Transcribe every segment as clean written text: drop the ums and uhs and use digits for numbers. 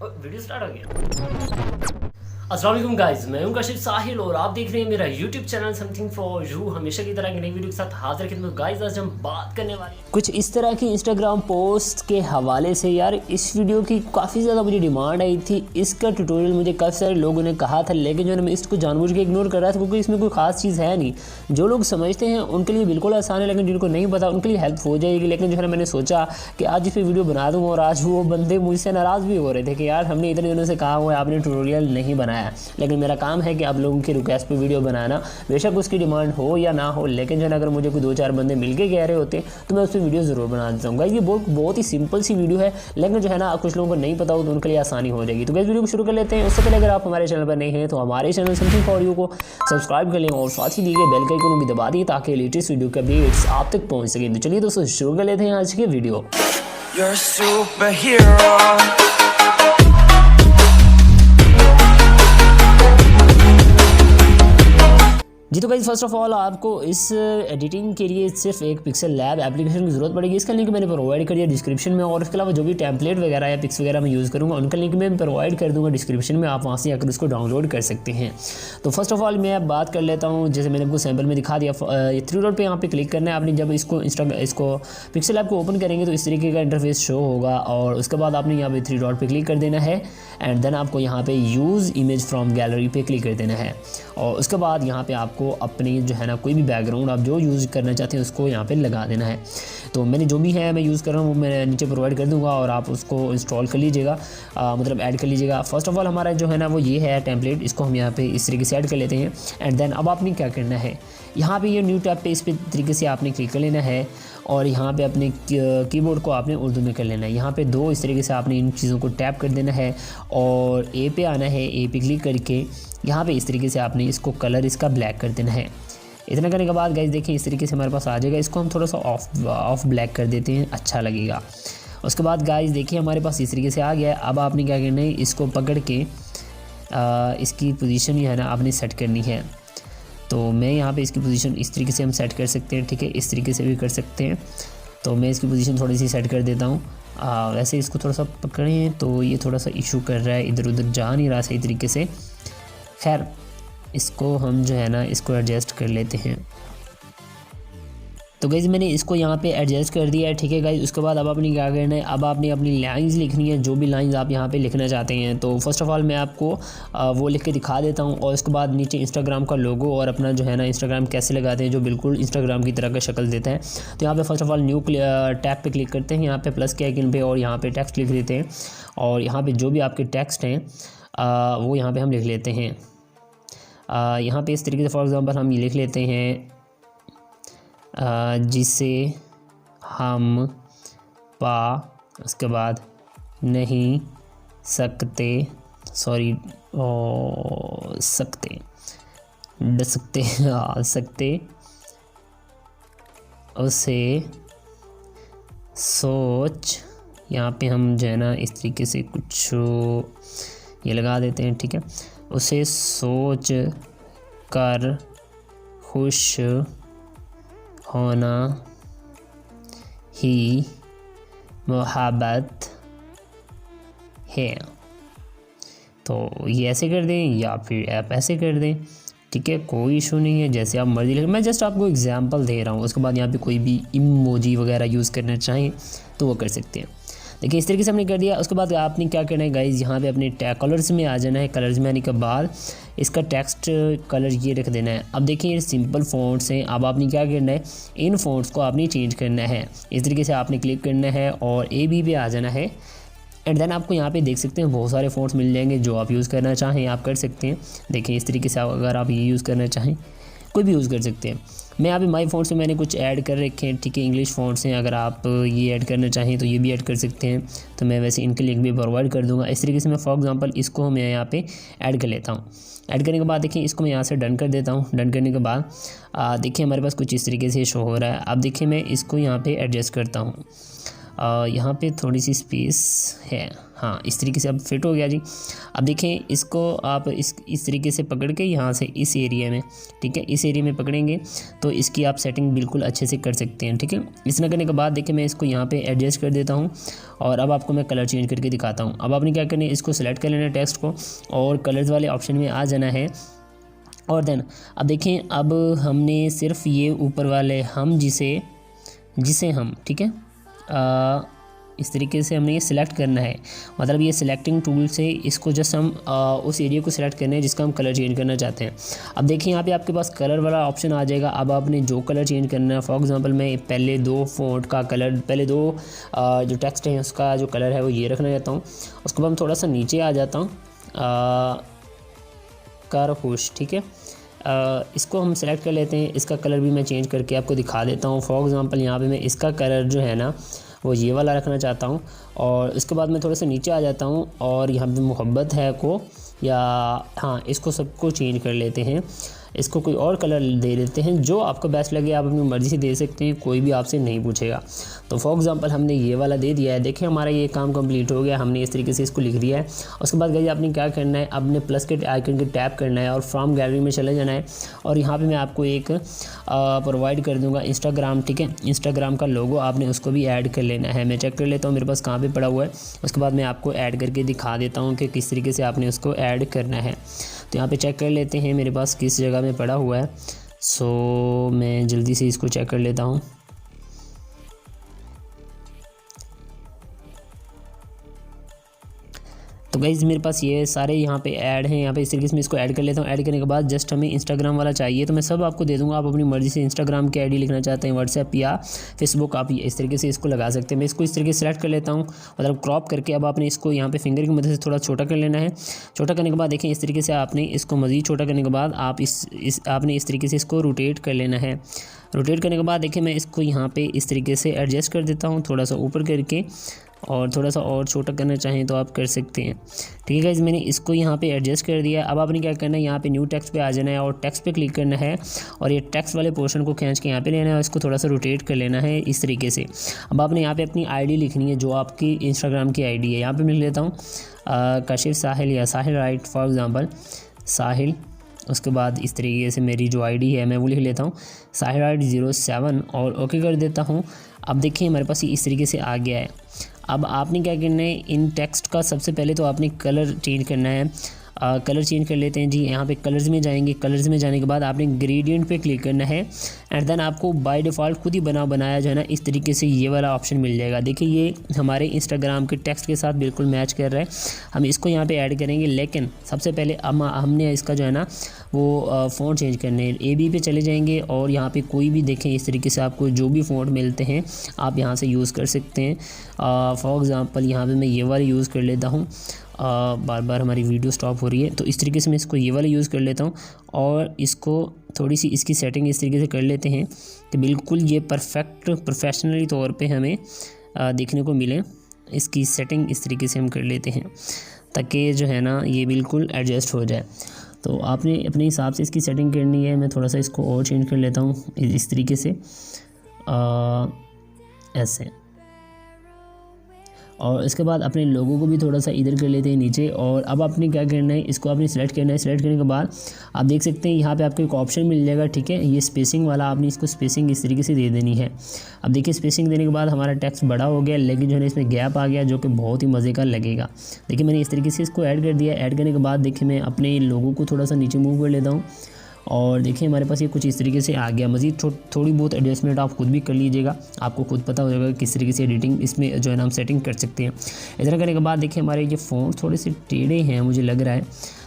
Video start हो गया। अस्सलाम वालेकुम गाइस, मैं हूं कशिफ साहिल और आप देख रहे हैं मेरा YouTube channel something for you. हमेशा की तरह की नई वीडियो के साथ हाजिर खिदमत गाइस। आज हम बात करने वाले हैं कुछ इस तरह की इंस्टाग्राम पोस्ट के हवाले से। यार इस वीडियो की काफ़ी ज़्यादा मुझे डिमांड आई थी, इसका ट्यूटोरियल मुझे काफ़ी सारे लोगों ने कहा था, लेकिन जो है मैं इसको जानबूझ के इग्नोर कर रहा था क्योंकि इसमें कोई ख़ास चीज़ है नहीं। जो लोग समझते हैं उनके लिए बिल्कुल आसान है, लेकिन जिनको नहीं पता उनके लिए हेल्प हो जाएगी। लेकिन जो है मैंने सोचा कि आज इस पर वीडियो बना दूँ, और आज वो बंदे मुझसे नाराज़ भी हो रहे थे कि यार हमने इतने दिनों से कहा हुआ है आपने ट्यूटोरियल नहीं बनाया, लेकिन मेरा काम है कि आप लोगों की रिक्वेस्ट पे वीडियो बनाना, बेशक उसकी डिमांड हो या ना हो। लेकिन जो है अगर मुझे कोई 2-4 बंदे मिलके कह रहे होते तो मैं उस पर वीडियो ज़रूर बना देता हूँ। गाइस ये बहुत ही सिंपल सी वीडियो है, लेकिन जो है ना कुछ लोगों को नहीं पता हो तो उनके लिए आसानी हो जाएगी। तो गाइस वीडियो को शुरू कर लेते हैं। उससे पहले अगर आप हमारे चैनल पर नहीं हैं तो हमारे चैनल समथिंग फॉर यू को सब्सक्राइब कर लें और साथ ही दिए गए बेल के आइकन को भी दबा दिए ताकि लेटेस्ट वीडियो के अपडेट्स आप तक पहुँच सकें। तो चलिए दोस्तों शुरू कर लेते हैं आज की वीडियो। You're a superhero. जी तो गाइस फर्स्ट ऑफ ऑल आपको इस एडिटिंग के लिए सिर्फ एक पिक्सल लैब एप्लीकेशन की ज़रूरत पड़ेगी। इसका लिंक मैंने प्रोवाइड कर दिया डिस्क्रिप्शन में, और इसके अलावा जो भी टेम्पलेट वगैरह या पिक्स वगैरह मैं यूज़ करूँगा उनका लिंक मैं प्रोवाइड कर दूँगा डिस्क्रिप्शन में, आप वहाँ से आकर उसको डाउनलोड कर सकते हैं। तो फर्स्ट ऑफ ऑल मैं अब बात कर लेता हूँ, जैसे मैंने आपको सैम्पल में दिखा दिया। 3 डॉट पे यहाँ पे क्लिक करना है आपने। जब इसको पिक्सल लैब को ओपन करेंगे तो इस तरीके का इंटरफेस शो होगा, और उसके बाद आपने यहाँ पे 3 डॉट पे क्लिक कर देना है एंड देन आपको यहाँ पे यूज़ इमेज फ्रॉम गैलरी पे क्लिक कर देना है। और उसके बाद यहाँ पे आपको अपनी जो है ना कोई भी बैकग्राउंड आप जो यूज़ करना चाहते हैं उसको यहाँ पे लगा देना है। तो मैंने जो भी है मैं यूज़ कर रहा हूँ वो मैं नीचे प्रोवाइड कर दूँगा और आप उसको इंस्टॉल कर लीजिएगा, मतलब ऐड कर लीजिएगा। फर्स्ट ऑफ ऑल हमारा जो है ना वो ये है टेम्पलेट, इसको हम यहाँ पे इस तरीके से ऐड कर लेते हैं। एंड देन अब आपने क्या करना है, यहाँ पे ये न्यू टैब पे इस तरीके से आपने क्लिक कर लेना है और यहाँ पे अपने कीबोर्ड को आपने उर्दू में कर लेना है। यहाँ पे 2 इस तरीके से आपने इन चीज़ों को टैप कर देना है और ए पे आना है। ए पे क्लिक करके यहाँ पे इस तरीके से आपने इसको कलर इसका ब्लैक कर देना है। इतना करने के बाद गाइस देखिए इस तरीके से हमारे पास आ जाएगा। इसको हम थोड़ा सा ऑफ ब्लैक कर देते हैं, अच्छा लगेगा। उसके बाद गाइस देखिए हमारे पास इस तरीके से आ गया है। अब आपने क्या करना है, इसको पकड़ के इसकी पोजीशन जो है ना आपने सेट करनी है। तो मैं यहाँ पे इसकी पोजीशन इस तरीके से हम सेट कर सकते हैं, ठीक है, इस तरीके से भी कर सकते हैं। तो मैं इसकी पोजीशन थोड़ी सी सेट कर देता हूँ। वैसे इसको थोड़ा सा पकड़ें तो ये थोड़ा सा इशू कर रहा है, इधर उधर जा नहीं रहा सही तरीके से। खैर इसको हम जो है ना इसको एडजस्ट कर लेते हैं। तो गाइज़ मैंने इसको यहाँ पे एडजस्ट कर दिया है, ठीक है गाइज़। उसके बाद अब आपने क्या करना है, अब आपने अपनी लाइंस लिखनी है, जो भी लाइंस आप यहाँ पे लिखना चाहते हैं। तो फर्स्ट ऑफ ऑल मैं आपको वो लिख के दिखा देता हूँ, और उसके बाद नीचे इंस्टाग्राम का लोगो और अपना जो है ना इंस्टाग्राम कैसे लगाते हैं जो बिल्कुल इंस्टाग्राम की तरह का शक्ल देता है। तो यहाँ पर first of all new tab पर क्लिक करते हैं, यहाँ पर प्लस के आइकन पे, और यहाँ पर टेक्स्ट लिख देते हैं। और यहाँ पर जो भी आपके टेक्स्ट हैं वो यहाँ पर हम लिख लेते हैं। यहाँ पे इस तरीके से फॉर एग्ज़ाम्पल हम ये लिख लेते हैं, जिसे हम उसके बाद नहीं सकते, सकते उसे सोच, यहाँ पे हम जो है ना इस तरीके से कुछ ये लगा देते हैं, ठीक है। उसे सोच कर खुश होना ही मोहब्बत है। तो ये ऐसे कर दें या फिर आप ऐसे कर दें, ठीक है, कोई इशू नहीं है, जैसे आप मर्जी लिखें। मैं जस्ट आपको एग्जांपल दे रहा हूँ। उसके बाद यहाँ पे कोई भी इमोजी वगैरह यूज़ करना चाहें तो वो कर सकते हैं। देखिए इस तरीके से हमने कर दिया। उसके बाद आपने क्या करना है गाइज़, यहाँ पे अपने कलर्स में आ जाना है। कलर्स में आने के बाद इसका टेक्स्ट कलर ये रख देना है। अब देखिए ये सिंपल फ़ॉन्ट्स हैं। अब आपने क्या करना है, इन फ़ॉन्ट्स को आपने चेंज करना है। इस तरीके से आपने क्लिक करना है और AB पे आ जाना है। एंड देन आपको यहाँ पे देख सकते हैं बहुत सारे फ़ॉन्ट्स मिल जाएंगे, जो आप यूज़ करना चाहें आप कर सकते हैं। देखिए इस तरीके से अगर आप ये यूज़ करना चाहें कोई भी यूज़ कर सकते हैं। मैं यहाँ पे माई फ़ॉन्ट्स में मैंने कुछ ऐड कर रखे हैं, ठीक है, इंग्लिश फ़ॉन्ट्स हैं। अगर आप ये ऐड करना चाहें तो ये भी ऐड कर सकते हैं। तो मैं वैसे इनके लिंक भी प्रोवाइड कर दूँगा। इस तरीके से मैं फॉर एग्जांपल इसको मैं यहाँ पे ऐड कर लेता हूँ। ऐड करने के बाद देखिए इसको मैं यहाँ से डन कर देता हूँ। डन करने के बाद देखिए हमारे पास कुछ इस तरीके से शो हो रहा है। अब देखिए मैं इसको यहाँ पर एडजस्ट करता हूँ। यहाँ पे थोड़ी सी स्पेस है, हाँ इस तरीके से अब फिट हो गया जी। अब देखें इसको आप इस तरीके से पकड़ के यहाँ से इस एरिया में, ठीक है, इस एरिया में पकड़ेंगे तो इसकी आप सेटिंग बिल्कुल अच्छे से कर सकते हैं, ठीक है। इतना करने के बाद देखिए मैं इसको यहाँ पे एडजस्ट कर देता हूँ और अब आपको मैं कलर चेंज करके दिखाता हूँ। अब आपने क्या करना है, इसको सेलेक्ट कर लेना है टेक्स्ट को और कलर्स वाले ऑप्शन में आ जाना है। और देन अब देखें, अब हमने सिर्फ ये ऊपर वाले हम जिसे हम, ठीक है, इस तरीके से हमने ये सिलेक्ट करना है। मतलब ये सिलेक्टिंग टूल से इसको जस्ट हम उस एरिया को सिलेक्ट करना है जिसका हम कलर चेंज करना चाहते हैं। अब देखिए यहाँ पे आपके पास कलर वाला ऑप्शन आ जाएगा। अब आपने जो कलर चेंज करना है, फॉर एग्जांपल मैं पहले 2 फ़ॉन्ट का कलर, पहले 2 जो टेक्स्ट है उसका जो कलर है वो ये रखना चाहता हूँ। उसके बाद मैं थोड़ा सा नीचे आ जाता हूँ, कारखुश, ठीक है। इसको हम सेलेक्ट कर लेते हैं। इसका कलर भी मैं चेंज करके आपको दिखा देता हूँ। फॉर एग्जांपल यहाँ पे मैं इसका कलर जो है ना वो ये वाला रखना चाहता हूँ। और इसके बाद मैं थोड़ा सा नीचे आ जाता हूँ और यहाँ पे मोहब्बत है को, या हाँ इसको सबको चेंज कर लेते हैं। इसको कोई और कलर दे देते हैं, जो आपको बेस्ट लगे आप अपनी मर्ज़ी से दे सकते हैं, कोई भी आपसे नहीं पूछेगा। तो फॉर एग्जांपल हमने ये वाला दे दिया है। देखिए हमारा ये काम कंप्लीट हो गया, हमने इस तरीके से इसको लिख दिया है। उसके बाद गाइस आपने क्या करना है, आपने प्लस के आइकन के टैप करना है और फ्रॉम गैलरी में चले जाना है। और यहाँ पर मैं आपको एक प्रोवाइड कर दूँगा इंस्टाग्राम, ठीक है। इंस्टाग्राम का लोगो आपने उसको भी ऐड कर लेना है। मैं चेक कर लेता हूँ मेरे पास कहाँ पर पड़ा हुआ है। उसके बाद मैं आपको ऐड करके दिखा देता हूँ कि किस तरीके से आपने उसको ऐड करना है। तो यहाँ पे चेक कर लेते हैं मेरे पास किस जगह में पड़ा हुआ है। सो मैं जल्दी से इसको चेक कर लेता हूँ। तो गाइज़ मेरे पास ये सारे यहाँ पे ऐड हैं। यहाँ पे इस तरीके से मैं इसको ऐड कर लेता हूँ। ऐड करने के बाद जस्ट हमें इंस्टाग्राम वाला चाहिए, तो मैं सब आपको दे दूँगा। आप अपनी मर्ज़ी से इंस्टाग्राम की आईडी लिखना चाहते हैं, व्हाट्सएप या फेसबुक, आप इस तरीके से इसको लगा सकते हैं। मैं इसको इस तरीके से सेलेक्ट कर लेता हूँ, मतलब क्रॉप करके। अब आपने इसको यहाँ पे फिंगर की मदद से थोड़ा छोटा कर लेना है। छोटा करने के बाद देखें इस तरीके से आपने इसको मज़ीद छोटा करने के बाद आप आपने इस तरीके से इसको रोटेट कर लेना है। रोटेट करने के बाद देखिए मैं इसको यहाँ पे इस तरीके से एडजस्ट कर देता हूँ, थोड़ा सा ऊपर करके, और थोड़ा सा और छोटा करना चाहें तो आप कर सकते हैं, ठीक है गाइस। मैंने इसको यहाँ पे एडजस्ट कर दिया। अब आपने क्या करना है, यहाँ पे न्यू टेक्स्ट पे आ जाना है और टेक्स्ट पे क्लिक करना है और ये टेक्स्ट वाले पोर्शन को खींच के यहाँ पे लेना है और इसको थोड़ा सा रोटेट कर लेना है इस तरीके से। अब आपने यहाँ पे अपनी आईडी लिखनी है, जो आपकी इंस्टाग्राम की आईडी है। यहाँ पे मैं लिख लेता हूँ काशिफ साहिल या साहिल राइट, फॉर एग्ज़ाम्पल साहिल। उसके बाद इस तरीके से मेरी जो आईडी है मैं वो लिख लेता हूँ साहिल राइट 07 और ओके कर देता हूँ। अब देखिए हमारे पास ये इस तरीके से आ गया है। अब आपने क्या करना है, इन टेक्स्ट का सबसे पहले तो आपने कलर चेंज करना है। कलर चेंज कर लेते हैं जी। यहाँ पे कलर्स में जाएंगे। कलर्स में जाने के बाद आपने ग्रेडियंट पे क्लिक करना है एंड देन आपको बाय डिफ़ॉल्ट खुद ही बनाया जो है ना इस तरीके से ये वाला ऑप्शन मिल जाएगा। देखिए ये हमारे इंस्टाग्राम के टेक्स्ट के साथ बिल्कुल मैच कर रहा है। हम इसको यहाँ पे ऐड करेंगे, लेकिन सबसे पहले हमने इसका जो है ना वो फ़ॉन्ट चेंज करने हैं। AB पे चले जाएंगे और यहाँ पे कोई भी देखें इस तरीके से आपको जो भी फ़ॉन्ट मिलते हैं आप यहाँ से यूज़ कर सकते हैं। फॉर एग्ज़ाम्पल यहाँ पे मैं ये वाला यूज़ कर लेता हूँ। बार बार हमारी वीडियो स्टॉप हो रही है, तो इस तरीके से मैं इसको ये वाला यूज़ कर लेता हूँ और इसको थोड़ी सी इसकी सेटिंग इस तरीके से कर लेते हैं कि बिल्कुल ये परफेक्ट प्रोफेशनली तौर पे हमें देखने को मिले। इसकी सेटिंग इस तरीके से हम कर लेते हैं ताकि जो है ना ये बिल्कुल एडजस्ट हो जाए। तो आपने अपने हिसाब से इसकी सेटिंग करनी है। मैं थोड़ा सा इसको और चेंज कर लेता हूँ इस तरीके से, ऐसे। और इसके बाद अपने लोगों को भी थोड़ा सा इधर कर लेते हैं नीचे। और अब आपने क्या करना है, इसको आपने सेलेक्ट करना है। सेलेक्ट करने के बाद आप देख सकते हैं यहाँ पे आपको एक ऑप्शन मिल जाएगा, ठीक है, ये स्पेसिंग वाला। आपने इसको स्पेसिंग इस तरीके से दे देनी है। अब देखिए स्पेसिंग देने के बाद हमारा टेक्स्ट बड़ा हो गया, लेकिन जो है इसमें गैप आ गया, जो कि बहुत ही मज़े का लगेगा। देखिए मैंने इस तरीके से इसको ऐड कर दिया। ऐड करने के बाद देखिए मैं अपने लोगों को थोड़ा सा नीचे मूव कर लेता हूँ और देखिए हमारे पास ये कुछ इस तरीके से आ गया। मज़ीद थोड़ी बहुत एडजस्टमेंट आप खुद भी कर लीजिएगा, आपको खुद पता हो जाएगा किस तरीके से एडिटिंग इसमें जो है ना हम सेटिंग कर सकते हैं। इतना करने के बाद देखिए हमारे ये फ़ॉन्ट थोड़े से टेढ़े हैं मुझे लग रहा है,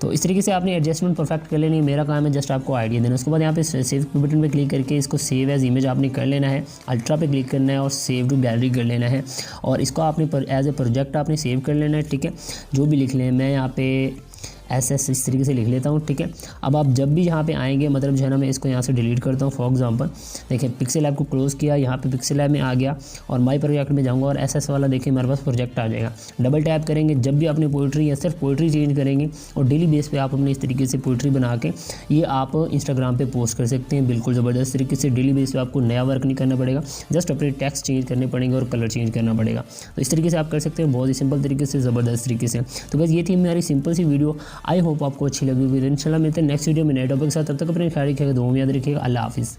तो इस तरीके से आपने एडजस्टमेंट परफेक्ट कर लेनी है। मेरा काम है जस्ट आपको आइडिया देना। उसके बाद यहाँ पे सेव बटन पे क्लिक करके इसको सेव एज इमेज आपने कर लेना है। अल्ट्रा पे क्लिक करना है और सेव टू गैलरी कर लेना है और इसको आपने एज ए प्रोजेक्ट आपने सेव कर लेना है, ठीक है। जो भी लिख लें, मैं यहाँ पे SS इस तरीके से लिख लेता हूँ, ठीक है। अब आप जब भी यहाँ पे आएंगे, मतलब जो है ना, मैं इसको यहाँ से डिलीट करता हूँ। फॉर एग्जांपल देखिए, पिक्सेल लैब को क्लोज़ किया, यहाँ पे पिक्सेल लैब में आ गया और माई प्रोजेक्ट में जाऊँगा और SS वाला देखिए मेरे पास प्रोजेक्ट आ जाएगा। डबल टैप करेंगे, जब भी आपने पोइट्री या सिर्फ पोइट्री चेंज करेंगे और डेली बेस पे आप अपने इस तरीके से पोइट्री बना के ये आप इंस्टाग्राम पे पोस्ट कर सकते हैं, बिल्कुल ज़बरदस्त तरीके से। डेली बेस पे आपको नया वर्क नहीं करना पड़ेगा, जस्ट अपने टेक्स्ट चेंज करने पड़ेंगे और कलर चेंज करना पड़ेगा। तो इस तरीके से आप कर सकते हैं, बहुत ही सिंपल तरीके से, ज़बरदस्त तरीके से। तो बस ये थी मेरी सिंपल सी वीडियो, आई होप आपको अच्छी लगी होगी। इंशाल्लाह मिलते हैं नेक्स्ट वीडियो में नए टॉपिक के साथ। तब तक अपने ख्याल रखिएगा, दुआ में याद रखिएगा। अल्लाह हाफिज़।